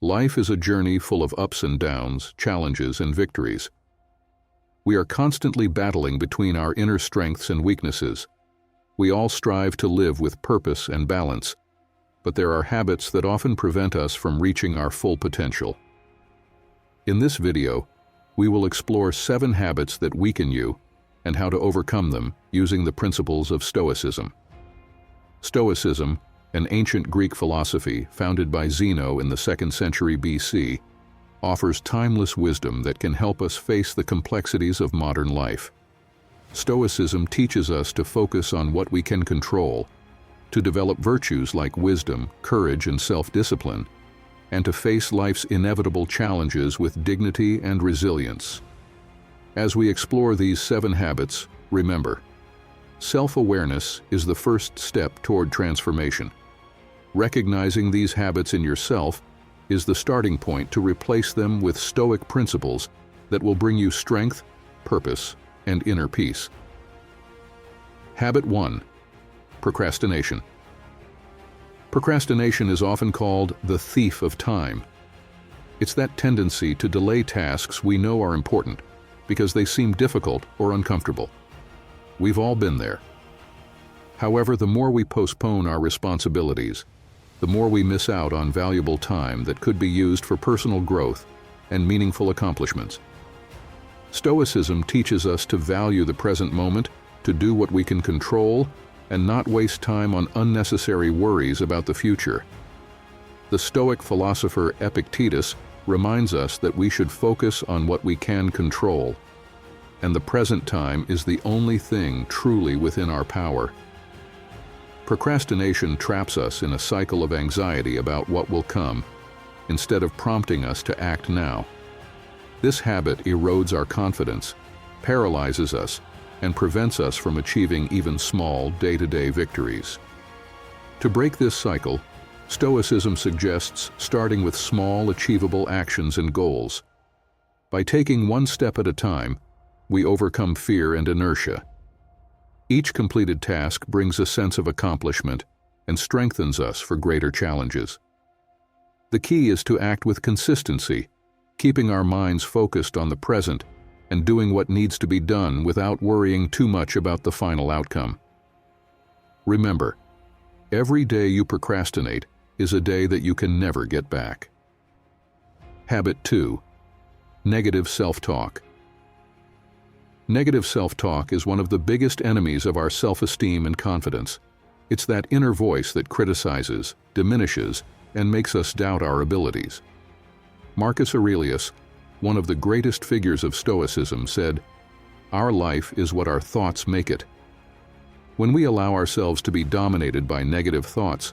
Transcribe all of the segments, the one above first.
Life is a journey full of ups and downs, challenges and victories. We are constantly battling between our inner strengths and weaknesses. We all strive to live with purpose and balance, but there are habits that often prevent us from reaching our full potential. In this video, we will explore 7 habits that weaken you and how to overcome them using the principles of Stoicism. Stoicism, an ancient Greek philosophy founded by Zeno in the 2nd century BC, offers timeless wisdom that can help us face the complexities of modern life. Stoicism teaches us to focus on what we can control, to develop virtues like wisdom, courage, and self-discipline, and to face life's inevitable challenges with dignity and resilience. As we explore these 7 habits, remember, self-awareness is the first step toward transformation. Recognizing these habits in yourself is the starting point to replace them with Stoic principles that will bring you strength, purpose, and inner peace. Habit 1. Procrastination. Procrastination is often called the thief of time. It's that tendency to delay tasks we know are important because they seem difficult or uncomfortable. We've all been there. However, the more we postpone our responsibilities, the more we miss out on valuable time that could be used for personal growth and meaningful accomplishments. Stoicism teaches us to value the present moment, to do what we can control, and not waste time on unnecessary worries about the future. The Stoic philosopher Epictetus reminds us that we should focus on what we can control, and the present time is the only thing truly within our power. Procrastination traps us in a cycle of anxiety about what will come, instead of prompting us to act now. This habit erodes our confidence, paralyzes us, and prevents us from achieving even small day-to-day victories. To break this cycle, Stoicism suggests starting with small, achievable actions and goals. By taking one step at a time, we overcome fear and inertia. Each completed task brings a sense of accomplishment and strengthens us for greater challenges. The key is to act with consistency, keeping our minds focused on the present and doing what needs to be done without worrying too much about the final outcome. Remember, every day you procrastinate is a day that you can never get back. Habit 2. Negative self-talk. Negative self-talk is one of the biggest enemies of our self-esteem and confidence. It's that inner voice that criticizes, diminishes, and makes us doubt our abilities. Marcus Aurelius, one of the greatest figures of Stoicism, said, "Our life is what our thoughts make it." When we allow ourselves to be dominated by negative thoughts,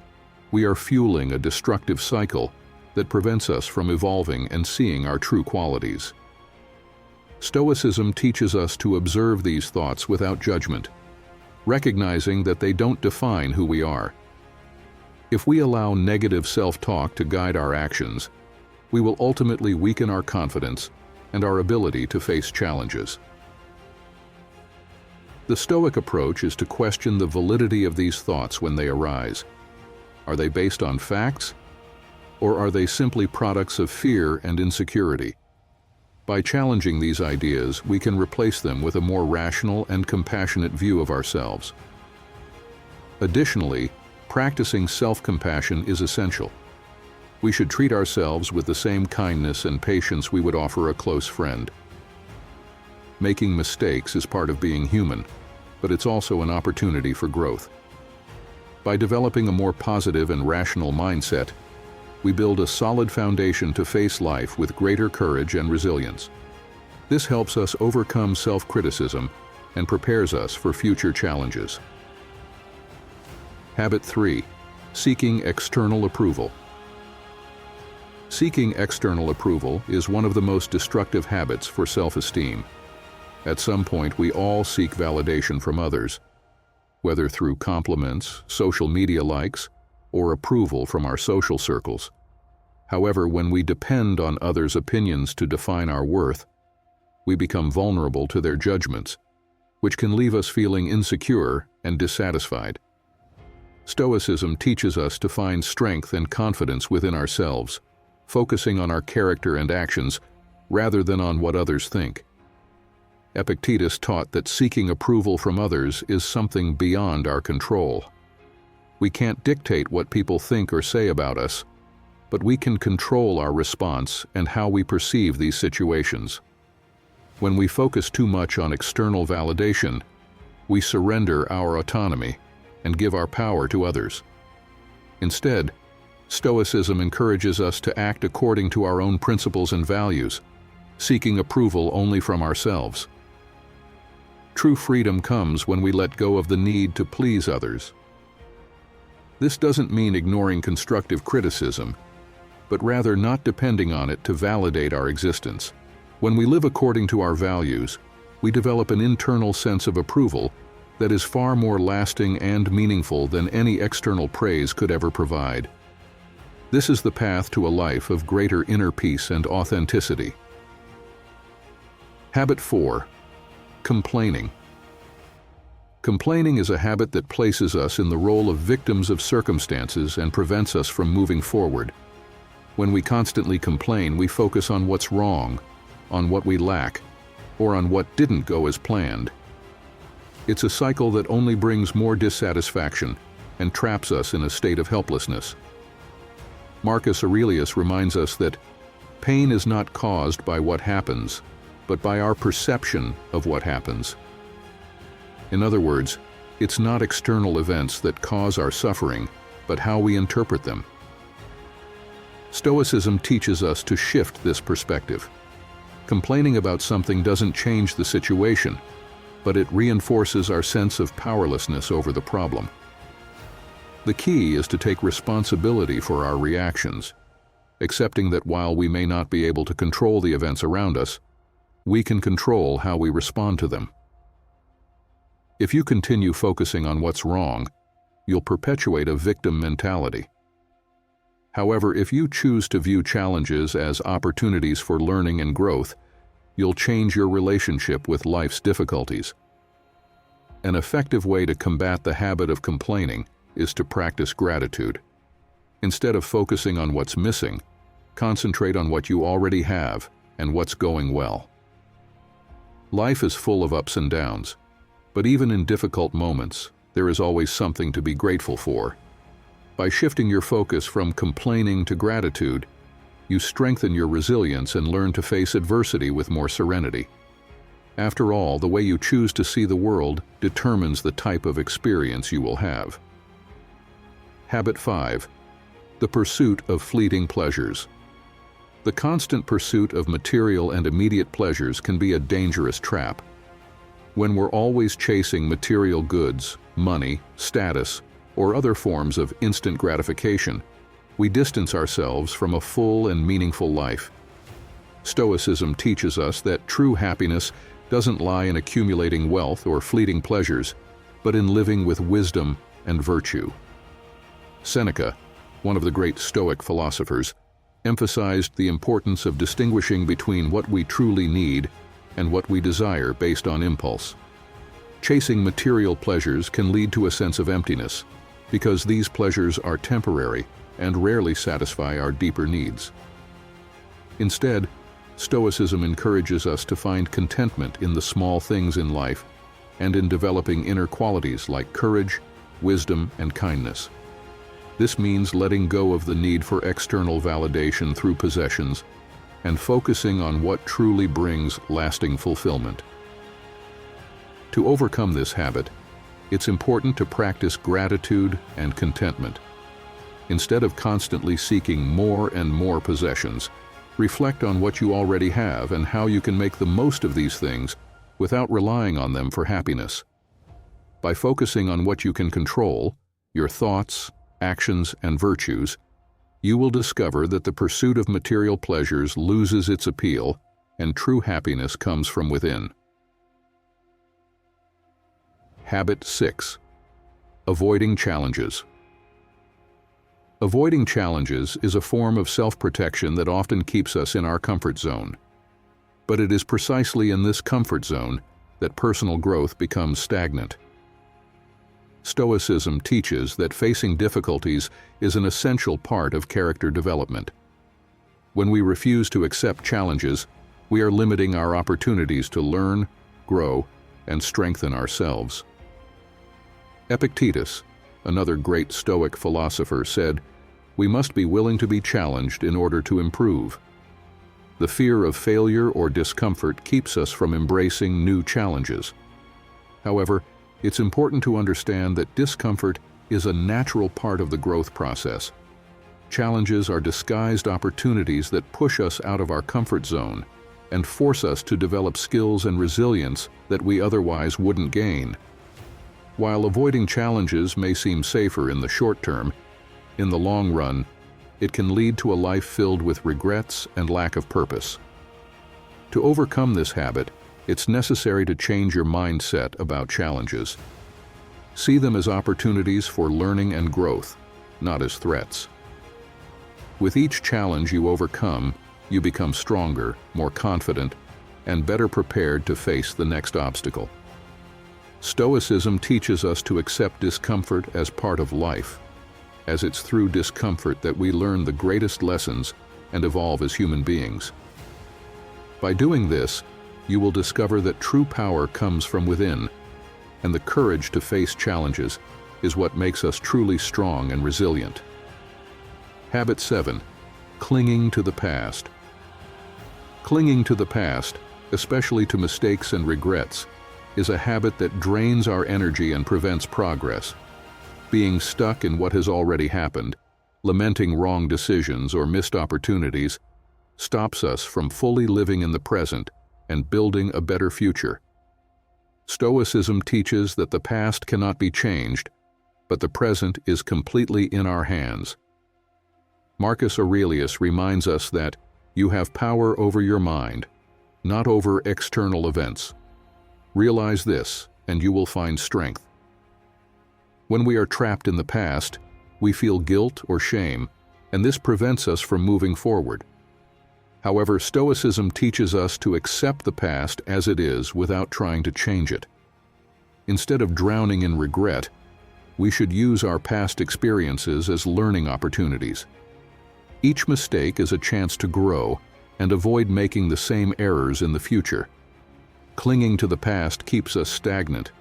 we are fueling a destructive cycle that prevents us from evolving and seeing our true qualities. Stoicism teaches us to observe these thoughts without judgment, recognizing that they don't define who we are. If we allow negative self-talk to guide our actions, we will ultimately weaken our confidence and our ability to face challenges. The Stoic approach is to question the validity of these thoughts when they arise. Are they based on facts, or are they simply products of fear and insecurity? By challenging these ideas, we can replace them with a more rational and compassionate view of ourselves. Additionally, practicing self-compassion is essential. We should treat ourselves with the same kindness and patience we would offer a close friend. Making mistakes is part of being human, but it's also an opportunity for growth. By developing a more positive and rational mindset, we build a solid foundation to face life with greater courage and resilience. This helps us overcome self-criticism and prepares us for future challenges. Habit 3. Seeking external approval. Seeking external approval is one of the most destructive habits for self-esteem. At some point, we all seek validation from others, whether through compliments, social media likes, or approval from our social circles. However, when we depend on others' opinions to define our worth, we become vulnerable to their judgments, which can leave us feeling insecure and dissatisfied. Stoicism teaches us to find strength and confidence within ourselves, focusing on our character and actions rather than on what others think. Epictetus taught that seeking approval from others is something beyond our control. We can't dictate what people think or say about us, but we can control our response and how we perceive these situations. When we focus too much on external validation, we surrender our autonomy and give our power to others. Instead, Stoicism encourages us to act according to our own principles and values, seeking approval only from ourselves. True freedom comes when we let go of the need to please others. This doesn't mean ignoring constructive criticism, but rather not depending on it to validate our existence. When we live according to our values, we develop an internal sense of approval that is far more lasting and meaningful than any external praise could ever provide. This is the path to a life of greater inner peace and authenticity. Habit 4. Complaining. Complaining is a habit that places us in the role of victims of circumstances and prevents us from moving forward. When we constantly complain, we focus on what's wrong, on what we lack, or on what didn't go as planned. It's a cycle that only brings more dissatisfaction and traps us in a state of helplessness. Marcus Aurelius reminds us that pain is not caused by what happens, but by our perception of what happens. In other words, it's not external events that cause our suffering, but how we interpret them. Stoicism teaches us to shift this perspective. Complaining about something doesn't change the situation, but it reinforces our sense of powerlessness over the problem. The key is to take responsibility for our reactions, accepting that while we may not be able to control the events around us, we can control how we respond to them. If you continue focusing on what's wrong, you'll perpetuate a victim mentality. However, if you choose to view challenges as opportunities for learning and growth, you'll change your relationship with life's difficulties. An effective way to combat the habit of complaining is to practice gratitude. Instead of focusing on what's missing, concentrate on what you already have and what's going well. Life is full of ups and downs, but even in difficult moments, there is always something to be grateful for. By shifting your focus from complaining to gratitude, you strengthen your resilience and learn to face adversity with more serenity. After all, the way you choose to see the world determines the type of experience you will have. Habit 5. The pursuit of fleeting pleasures. The constant pursuit of material and immediate pleasures can be a dangerous trap. When we're always chasing material goods, money, status, or other forms of instant gratification, we distance ourselves from a full and meaningful life. Stoicism teaches us that true happiness doesn't lie in accumulating wealth or fleeting pleasures, but in living with wisdom and virtue. Seneca, one of the great Stoic philosophers, emphasized the importance of distinguishing between what we truly need and what we desire based on impulse. Chasing material pleasures can lead to a sense of emptiness, because these pleasures are temporary and rarely satisfy our deeper needs. Instead, Stoicism encourages us to find contentment in the small things in life and in developing inner qualities like courage, wisdom, and kindness. This means letting go of the need for external validation through possessions and focusing on what truly brings lasting fulfillment. To overcome this habit, it's important to practice gratitude and contentment. Instead of constantly seeking more and more possessions, reflect on what you already have and how you can make the most of these things without relying on them for happiness. By focusing on what you can control, your thoughts, actions, and virtues, you will discover that the pursuit of material pleasures loses its appeal and true happiness comes from within. Habit 6. Avoiding challenges. Avoiding challenges is a form of self-protection that often keeps us in our comfort zone. But it is precisely in this comfort zone that personal growth becomes stagnant. Stoicism teaches that facing difficulties is an essential part of character development. When we refuse to accept challenges, we are limiting our opportunities to learn, grow, and strengthen ourselves. Epictetus, another great Stoic philosopher, said, "We must be willing to be challenged in order to improve." The fear of failure or discomfort keeps us from embracing new challenges. However, it's important to understand that discomfort is a natural part of the growth process. Challenges are disguised opportunities that push us out of our comfort zone and force us to develop skills and resilience that we otherwise wouldn't gain. While avoiding challenges may seem safer in the short term, in the long run, it can lead to a life filled with regrets and lack of purpose. To overcome this habit, it's necessary to change your mindset about challenges. See them as opportunities for learning and growth, not as threats. With each challenge you overcome, you become stronger, more confident, and better prepared to face the next obstacle. Stoicism teaches us to accept discomfort as part of life, as it's through discomfort that we learn the greatest lessons and evolve as human beings. By doing this, you will discover that true power comes from within, and the courage to face challenges is what makes us truly strong and resilient. Habit 7. Clinging to the past. Clinging to the past, especially to mistakes and regrets, is a habit that drains our energy and prevents progress. Being stuck in what has already happened, lamenting wrong decisions or missed opportunities, stops us from fully living in the present and building a better future. Stoicism teaches that the past cannot be changed, but the present is completely in our hands. Marcus Aurelius reminds us that you have power over your mind, not over external events. Realize this, and you will find strength. When we are trapped in the past, we feel guilt or shame, and this prevents us from moving forward. However, Stoicism teaches us to accept the past as it is without trying to change it. Instead of drowning in regret, we should use our past experiences as learning opportunities. Each mistake is a chance to grow and avoid making the same errors in the future. Clinging to the past keeps us stagnant,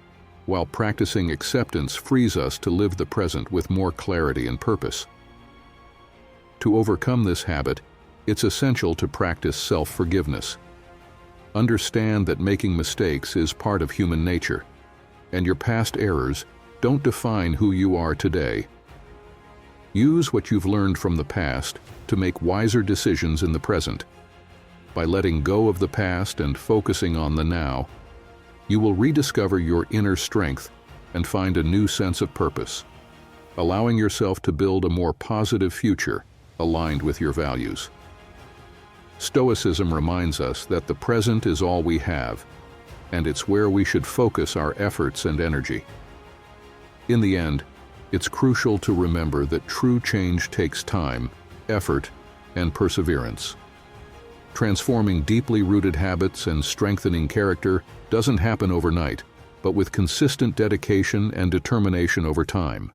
while practicing acceptance frees us to live the present with more clarity and purpose. To overcome this habit, it's essential to practice self-forgiveness. Understand that making mistakes is part of human nature, and your past errors don't define who you are today. Use what you've learned from the past to make wiser decisions in the present. By letting go of the past and focusing on the now, you will rediscover your inner strength and find a new sense of purpose, allowing yourself to build a more positive future aligned with your values. Stoicism reminds us that the present is all we have, and it's where we should focus our efforts and energy. In the end, it's crucial to remember that true change takes time, effort, and perseverance. Transforming deeply rooted habits and strengthening character doesn't happen overnight, but with consistent dedication and determination over time.